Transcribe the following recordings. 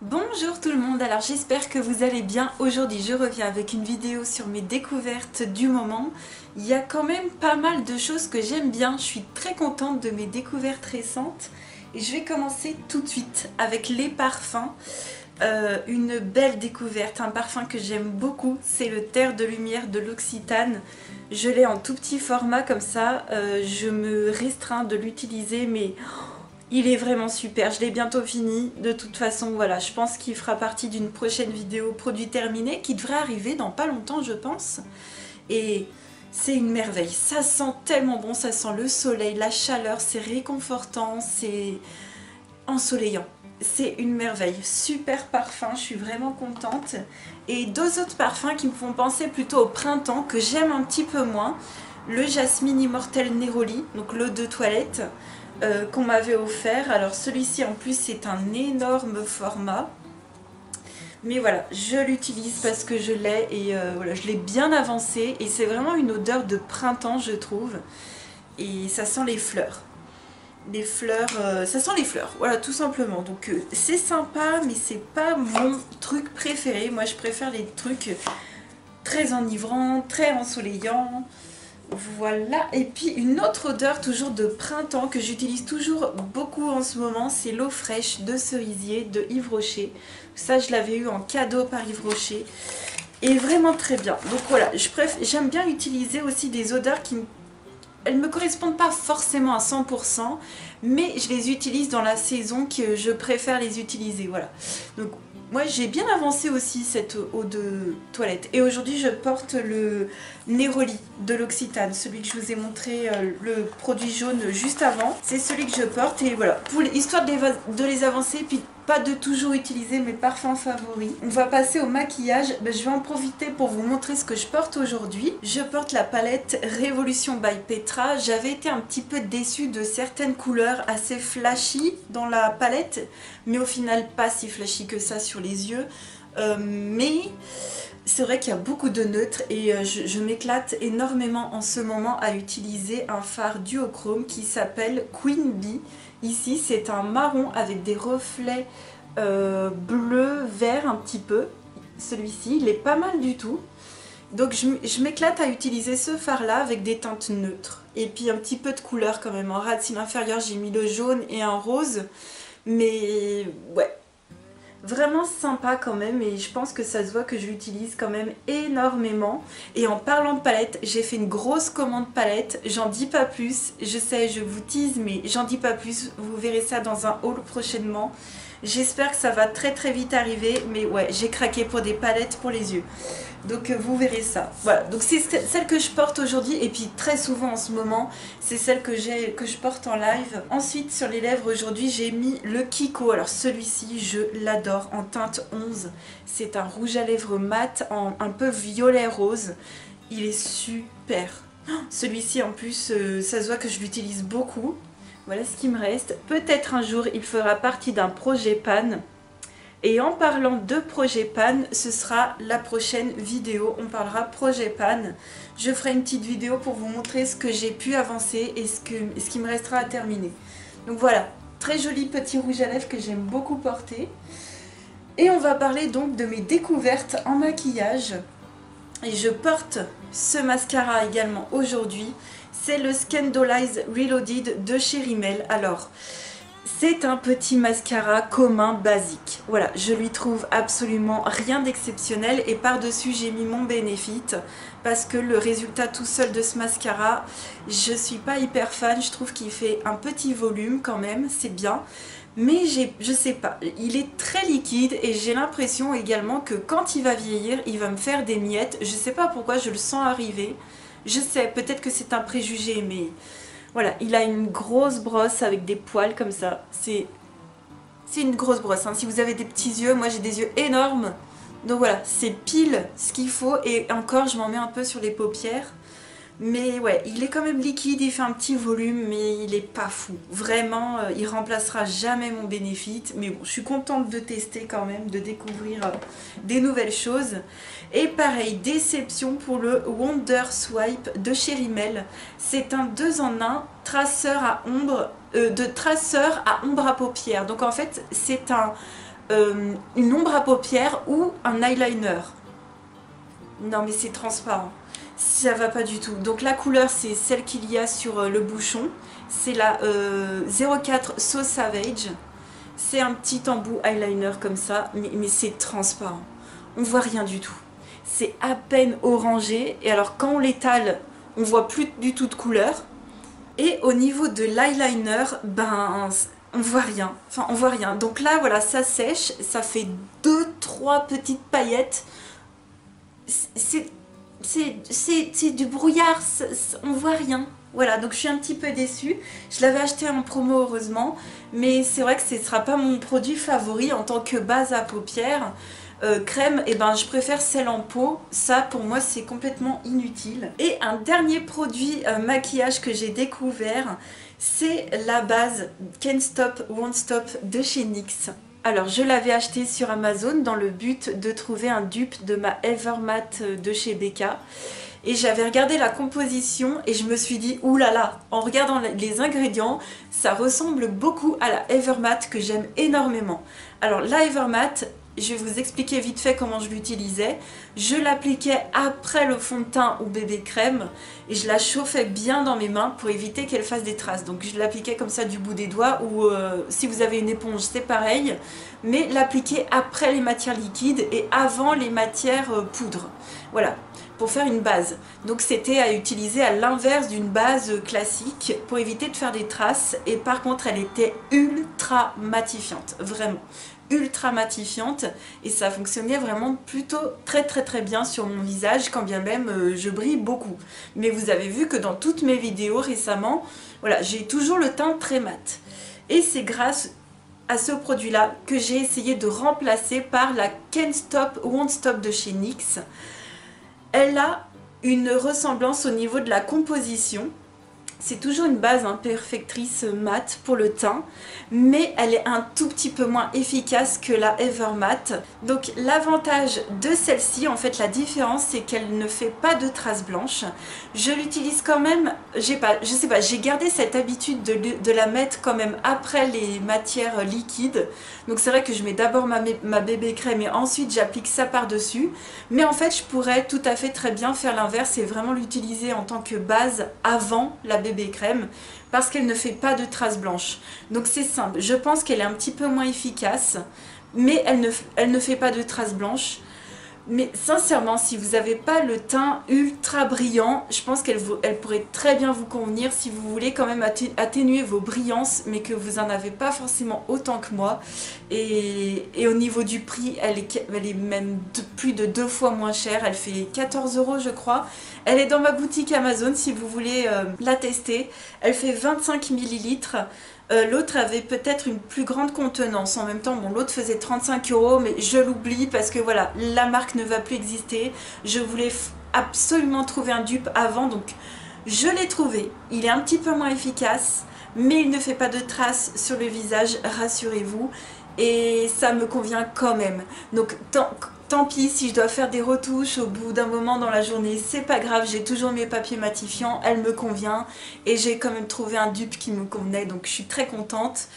Bonjour tout le monde, alors j'espère que vous allez bien. Aujourd'hui je reviens avec une vidéo sur mes découvertes du moment. Il y a quand même pas mal de choses que j'aime bien, je suis très contente de mes découvertes récentes. Et je vais commencer tout de suite avec les parfums. Une belle découverte, un parfum que j'aime beaucoup, c'est le Terre de Lumière de l'Occitane. Je l'ai en tout petit format comme ça, je me restreins de l'utiliser mais... il est vraiment super, je l'ai bientôt fini. De toute façon, voilà, je pense qu'il fera partie d'une prochaine vidéo produit terminé qui devrait arriver dans pas longtemps, je pense. Et c'est une merveille, ça sent tellement bon, ça sent le soleil, la chaleur, c'est réconfortant, c'est ensoleillant. C'est une merveille, super parfum, je suis vraiment contente. Et deux autres parfums qui me font penser plutôt au printemps, que j'aime un petit peu moins. Le Jasmine Immortel Neroli, donc l'eau de toilette, qu'on m'avait offert. Alors celui-ci en plus c'est un énorme format. Mais voilà, je l'utilise parce que je l'ai et voilà, je l'ai bien avancé. Et c'est vraiment une odeur de printemps je trouve. Et ça sent les fleurs. Les fleurs, ça sent les fleurs, voilà tout simplement. Donc c'est sympa mais c'est pas mon truc préféré. Moi je préfère les trucs très enivrants, très ensoleillants. Voilà, et puis une autre odeur toujours de printemps que j'utilise toujours beaucoup en ce moment, c'est l'eau fraîche de cerisier de Yves Rocher. Ça je l'avais eu en cadeau par Yves Rocher et vraiment très bien. Donc voilà, j'aime bien utiliser aussi des odeurs qui elles me correspondent pas forcément à 100%, mais je les utilise dans la saison que je préfère les utiliser, voilà. Donc moi j'ai bien avancé aussi cette eau de toilette. Et aujourd'hui je porte le Neroli de l'Occitane, celui que je vous ai montré, le produit jaune juste avant. C'est celui que je porte et voilà, histoire de les avancer, puis pas de toujours utiliser mes parfums favoris. On va passer au maquillage. Je vais en profiter pour vous montrer ce que je porte aujourd'hui. Je porte la palette Révolution by Petra. J'avais été un petit peu déçue de certaines couleurs assez flashy dans la palette, mais au final pas si flashy que ça sur les yeux. Mais c'est vrai qu'il y a beaucoup de neutres et je m'éclate énormément en ce moment à utiliser un fard duochrome qui s'appelle Queen Bee. Ici c'est un marron avec des reflets bleu, vert un petit peu. Celui-ci il est pas mal du tout. Donc je m'éclate à utiliser ce fard là avec des teintes neutres. Et puis un petit peu de couleur quand même. En ras de cils inférieur j'ai mis le jaune et un rose. Mais ouais, vraiment sympa quand même et je pense que ça se voit que je l'utilise quand même énormément. Et en parlant de palette, j'ai fait une grosse commande palette, j'en dis pas plus, je sais je vous tease mais j'en dis pas plus, vous verrez ça dans un haul prochainement. J'espère que ça va très très vite arriver, mais ouais, j'ai craqué pour des palettes pour les yeux. Donc vous verrez ça. Voilà, donc c'est celle que je porte aujourd'hui et puis très souvent en ce moment, c'est celle que je porte en live. Ensuite sur les lèvres aujourd'hui, j'ai mis le Kiko. Alors celui-ci, je l'adore en teinte 11. C'est un rouge à lèvres mat en un peu violet rose. Il est super. Celui-ci en plus, ça se voit que je l'utilise beaucoup. Voilà ce qui me reste. Peut-être un jour il fera partie d'un projet pan. Et en parlant de projet pan, ce sera la prochaine vidéo. On parlera projet pan. Je ferai une petite vidéo pour vous montrer ce que j'ai pu avancer et ce qui me restera à terminer. Donc voilà, très joli petit rouge à lèvres que j'aime beaucoup porter. Et on va parler donc de mes découvertes en maquillage. Et je porte ce mascara également aujourd'hui. C'est le Scandalize Reloaded de chez Rimmel. Alors, c'est un petit mascara commun basique. Voilà, je lui trouve absolument rien d'exceptionnel. Et par-dessus, j'ai mis mon Benefit. Parce que le résultat tout seul de ce mascara, je suis pas hyper fan. Je trouve qu'il fait un petit volume quand même, c'est bien. Mais je sais pas, il est très liquide et j'ai l'impression également que quand il va vieillir, il va me faire des miettes. Je sais pas pourquoi, je le sens arriver. Je sais, peut-être que c'est un préjugé, mais voilà, il a une grosse brosse avec des poils comme ça. C'est une grosse brosse, hein. Si vous avez des petits yeux, moi j'ai des yeux énormes. Donc voilà, c'est pile ce qu'il faut et encore je m'en mets un peu sur les paupières. Mais ouais, il est quand même liquide, il fait un petit volume, mais il est pas fou. Vraiment, il remplacera jamais mon Benefit. Mais bon, je suis contente de tester quand même, de découvrir des nouvelles choses. Et pareil, déception pour le Wonder Swipe de chez Rimmel. C'est un 2 en 1 traceur à ombre, de traceur à ombre à paupières. Donc en fait, c'est un une ombre à paupières ou un eyeliner. Non mais c'est transparent, ça va pas du tout. Donc la couleur c'est celle qu'il y a sur le bouchon, c'est la 04 So Savage. C'est un petit embout eyeliner comme ça, mais c'est transparent. On voit rien du tout. C'est à peine orangé, et alors quand on l'étale, on voit plus du tout de couleur. Et au niveau de l'eyeliner, ben on voit rien. Enfin on voit rien. Donc là voilà, ça sèche, ça fait 2-3 petites paillettes. C'est du brouillard, on voit rien. Voilà, donc je suis un petit peu déçue. Je l'avais acheté en promo heureusement, mais c'est vrai que ce ne sera pas mon produit favori en tant que base à paupières. Crème, et ben je préfère celle en pot. Ça pour moi c'est complètement inutile. Et un dernier produit maquillage que j'ai découvert, c'est la base Can't Stop Won't Stop de chez NYX. Alors je l'avais acheté sur Amazon dans le but de trouver un dupe de ma Evermatte de chez Becca. Et j'avais regardé la composition et je me suis dit oulala, en regardant les ingrédients, ça ressemble beaucoup à la Evermatte que j'aime énormément. Alors la Evermatte, je vais vous expliquer vite fait comment je l'utilisais. Je l'appliquais après le fond de teint ou bébé crème et je la chauffais bien dans mes mains pour éviter qu'elle fasse des traces. Donc je l'appliquais comme ça du bout des doigts ou si vous avez une éponge c'est pareil. Mais l'appliquer après les matières liquides et avant les matières poudre. Voilà, pour faire une base. Donc c'était à utiliser à l'inverse d'une base classique pour éviter de faire des traces. Et par contre elle était ultra matifiante, vraiment. Ultra matifiante et ça fonctionnait vraiment plutôt très bien sur mon visage quand bien même je brille beaucoup. Mais vous avez vu que dans toutes mes vidéos récemment, voilà, j'ai toujours le teint très mat. Et c'est grâce à ce produit là que j'ai essayé de remplacer par la Can't Stop Won't Stop de chez NYX. Elle a une ressemblance au niveau de la composition. C'est toujours une base perfectrice mat pour le teint, mais elle est un tout petit peu moins efficace que la Evermatte. Donc l'avantage de celle-ci, en fait la différence, c'est qu'elle ne fait pas de traces blanches. Je l'utilise quand même, je sais pas, j'ai gardé cette habitude de la mettre quand même après les matières liquides. Donc c'est vrai que je mets d'abord ma bébé crème et ensuite j'applique ça par-dessus. Mais en fait je pourrais tout à fait très bien faire l'inverse et vraiment l'utiliser en tant que base avant la bébé crème parce qu'elle ne fait pas de traces blanches. Donc c'est simple, je pense qu'elle est un petit peu moins efficace mais elle ne fait pas de traces blanches. Mais sincèrement, si vous n'avez pas le teint ultra brillant, je pense qu'elle pourrait très bien vous convenir si vous voulez quand même atténuer vos brillances, mais que vous n'en avez pas forcément autant que moi. Et au niveau du prix, elle est même plus de 2 fois moins chère. Elle fait 14 € je crois. Elle est dans ma boutique Amazon si vous voulez la tester. Elle fait 25 ml. L'autre avait peut-être une plus grande contenance. En même temps, bon, l'autre faisait 35 €, mais je l'oublie parce que voilà, la marque ne va plus exister. Je voulais absolument trouver un dupe avant, donc je l'ai trouvé. Il est un petit peu moins efficace, mais il ne fait pas de traces sur le visage, rassurez-vous. Et ça me convient quand même. Donc tant pis si je dois faire des retouches au bout d'un moment dans la journée, c'est pas grave, j'ai toujours mes papiers matifiants, elle me convient et j'ai quand même trouvé un dupe qui me convenait, donc je suis très contente.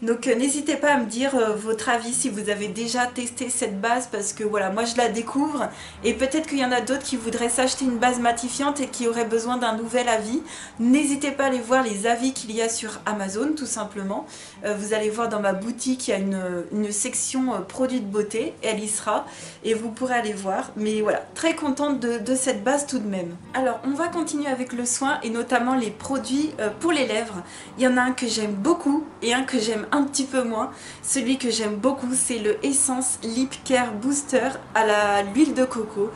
Donc n'hésitez pas à me dire votre avis si vous avez déjà testé cette base parce que voilà, moi je la découvre et peut-être qu'il y en a d'autres qui voudraient s'acheter une base matifiante et qui auraient besoin d'un nouvel avis. N'hésitez pas à aller voir les avis qu'il y a sur Amazon tout simplement. Vous allez voir dans ma boutique, il y a une section produits de beauté, elle y sera et vous pourrez aller voir. Mais voilà, très contente de cette base tout de même. Alors on va continuer avec le soin et notamment les produits pour les lèvres. Il y en a un que j'aime beaucoup et un que j'aime un petit peu moins. Celui que j'aime beaucoup c'est le Essence Lip Care Booster à l'huile de coco.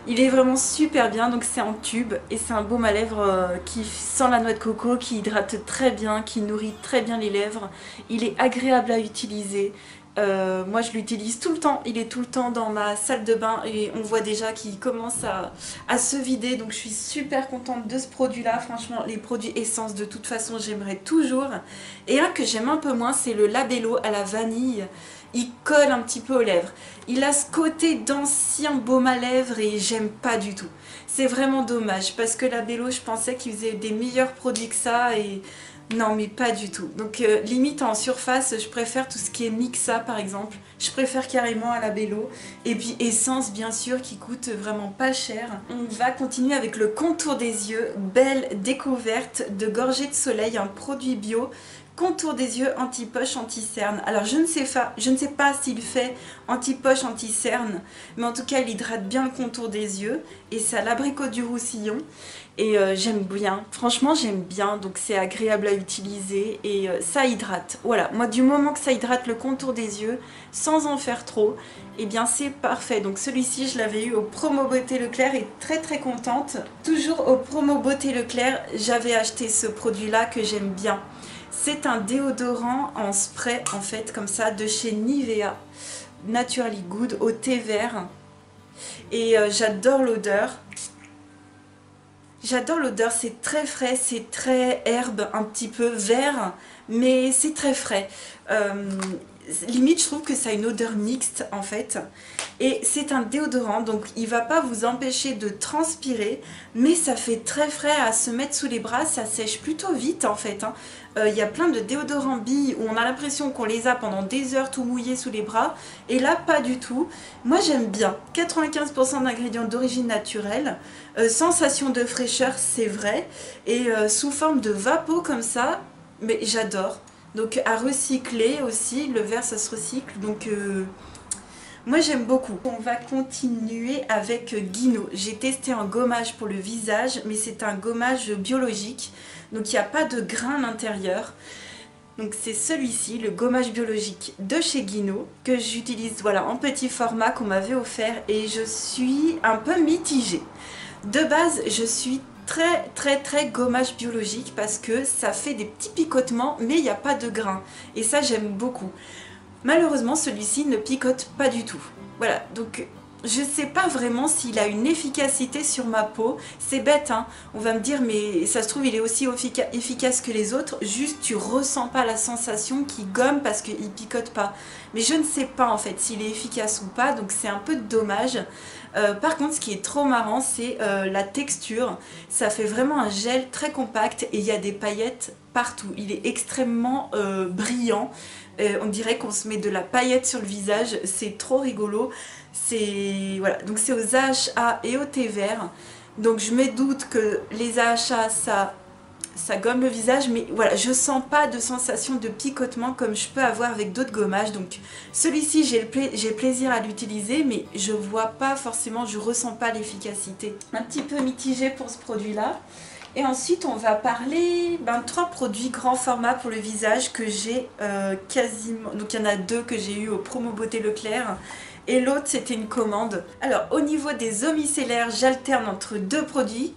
Il est vraiment super bien, donc c'est en tube et c'est un baume à lèvres qui sent la noix de coco, qui hydrate très bien, qui nourrit très bien les lèvres. Il est agréable à utiliser. Moi je l'utilise tout le temps, il est tout le temps dans ma salle de bain et on voit déjà qu'il commence à se vider, donc je suis super contente de ce produit là. Franchement les produits Essence de toute façon j'aimerais toujours. Et un que j'aime un peu moins c'est le Labello à la vanille. Il colle un petit peu aux lèvres, il a ce côté d'ancien baume à lèvres et j'aime pas du tout. C'est vraiment dommage parce que Labello je pensais qu'il faisait des meilleurs produits que ça et Non mais pas du tout. Donc limite en surface, je préfère tout ce qui est Mixa par exemple. Je préfère carrément à la Bello. Et puis Essence bien sûr qui coûte vraiment pas cher. On va continuer avec le contour des yeux. Belle découverte de Gorgée de Soleil, un produit bio. Contour des yeux anti-poche, anti-cerne. Alors je ne sais pas s'il fait anti-poche, anti-cerne, mais en tout cas il hydrate bien le contour des yeux. Et ça l'abricot du roussillon. Et j'aime bien, franchement j'aime bien, donc c'est agréable à utiliser et ça hydrate. Voilà, moi du moment que ça hydrate le contour des yeux, sans en faire trop, et bien c'est parfait. Donc celui-ci je l'avais eu au Promo Beauté Leclerc et très contente. Toujours au Promo Beauté Leclerc, j'avais acheté ce produit-là que j'aime bien. C'est un déodorant en spray en fait, comme ça, de chez Nivea, Naturally Good, au thé vert. Et j'adore l'odeur. J'adore l'odeur, c'est très frais, c'est très herbe, un petit peu vert, mais c'est très frais. Limite, je trouve que ça a une odeur mixte en fait. Et c'est un déodorant, donc il va pas vous empêcher de transpirer, mais ça fait très frais à se mettre sous les bras, ça sèche plutôt vite en fait. Il y a plein de déodorants billes où on a l'impression qu'on les a pendant des heures tout mouillés sous les bras, et là pas du tout. Moi j'aime bien, 95% d'ingrédients d'origine naturelle, sensation de fraîcheur c'est vrai, et sous forme de vapeau comme ça, mais j'adore. Donc à recycler aussi, le verre ça se recycle, donc moi j'aime beaucoup. On va continuer avec Guino. J'ai testé un gommage pour le visage, mais c'est un gommage biologique, donc il n'y a pas de grain à l'intérieur. Donc c'est celui-ci, le gommage biologique de chez Guino, que j'utilise voilà, en petit format qu'on m'avait offert, et je suis un peu mitigée. De base, je suis très gommage biologique parce que ça fait des petits picotements mais il n'y a pas de grains et ça j'aime beaucoup. Malheureusement celui-ci ne picote pas du tout. Voilà, donc je sais pas vraiment s'il a une efficacité sur ma peau. C'est bête hein, on va me dire mais ça se trouve il est aussi efficace que les autres, juste tu ressens pas la sensation qui gomme parce qu'il picote pas. Mais je ne sais pas en fait s'il est efficace ou pas, donc c'est un peu dommage. Par contre ce qui est trop marrant c'est la texture, ça fait vraiment un gel très compact et il y a des paillettes partout, il est extrêmement brillant, on dirait qu'on se met de la paillette sur le visage, c'est trop rigolo. Voilà, donc c'est aux AHA et au thé vert, donc je me doute que les AHA ça gomme le visage, mais voilà, je sens pas de sensation de picotement comme je peux avoir avec d'autres gommages. Donc celui-ci j'ai plaisir à l'utiliser, mais je vois pas forcément, je ressens pas l'efficacité. Un petit peu mitigé pour ce produit là. Et ensuite on va parler 3 produits grand format pour le visage que j'ai quasiment, donc il y en a 2 que j'ai eu au Promo Beauté Leclerc et l'autre c'était une commande. Alors au niveau des eaux micellaires, j'alterne entre 2 produits.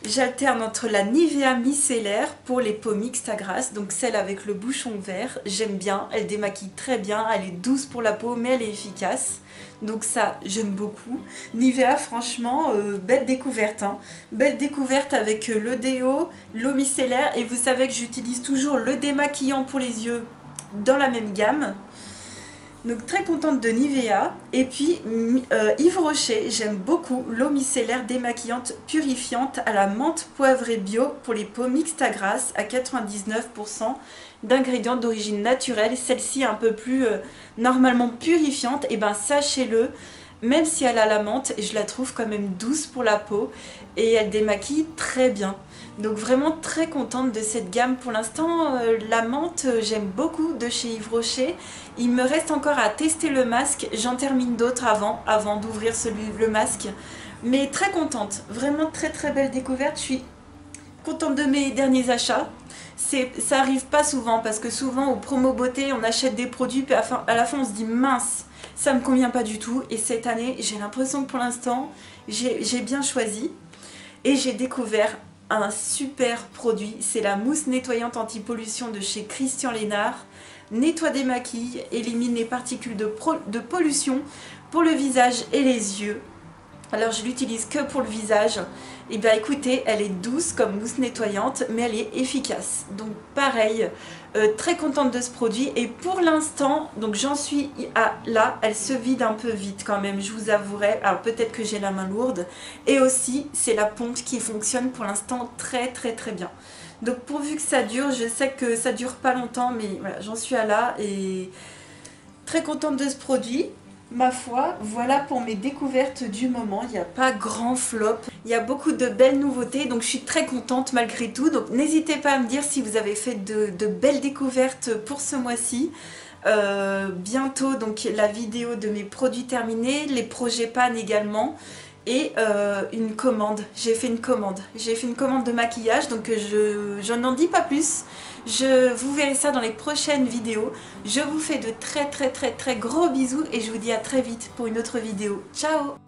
J'alterne entre la Nivea micellaire pour les peaux mixtes à grasse, donc celle avec le bouchon vert, j'aime bien, elle démaquille très bien, elle est douce pour la peau mais elle est efficace, donc ça j'aime beaucoup. Nivea franchement, belle découverte, hein. Belle découverte avec le déo, l'eau micellaire, et vous savez que j'utilise toujours le démaquillant pour les yeux dans la même gamme. Donc très contente de Nivea. Et puis Yves Rocher, j'aime beaucoup l'eau micellaire démaquillante purifiante à la menthe poivrée bio pour les peaux mixtes à grasse à 99% d'ingrédients d'origine naturelle. Celle-ci est un peu plus normalement purifiante, et ben sachez-le, même si elle a la menthe, je la trouve quand même douce pour la peau et elle démaquille très bien. Donc vraiment très contente de cette gamme. Pour l'instant, la menthe, j'aime beaucoup de chez Yves Rocher. Il me reste encore à tester le masque. J'en termine d'autres avant d'ouvrir le masque. Mais très contente. Vraiment très belle découverte. Je suis contente de mes derniers achats. Ça arrive pas souvent parce que souvent au Promo Beauté, on achète des produits puis à la fin on se dit mince, ça me convient pas du tout. Et cette année, j'ai l'impression que pour l'instant, j'ai bien choisi. Et j'ai découvert un super produit, c'est la mousse nettoyante anti-pollution de chez Christian Lénard. Nettoie, démaquille, élimine les particules de pollution pour le visage et les yeux. Alors je l'utilise que pour le visage. Et bien écoutez, elle est douce comme mousse nettoyante, mais elle est efficace. Donc pareil, très contente de ce produit. Et pour l'instant, donc j'en suis à là, elle se vide un peu vite quand même, je vous avouerai. Alors peut-être que j'ai la main lourde. Et aussi, c'est la ponte qui fonctionne pour l'instant très bien. Donc pourvu que ça dure, je sais que ça dure pas longtemps, mais voilà, j'en suis à là et très contente de ce produit. Ma foi, voilà pour mes découvertes du moment. Il n'y a pas grand flop, il y a beaucoup de belles nouveautés, donc je suis très contente malgré tout. Donc n'hésitez pas à me dire si vous avez fait de belles découvertes pour ce mois-ci. Bientôt donc la vidéo de mes produits terminés, les projets panne également. Et une commande, j'ai fait une commande de maquillage, donc je n'en dis pas plus. Vous verrez ça dans les prochaines vidéos. Je vous fais de très gros bisous et je vous dis à très vite pour une autre vidéo. Ciao!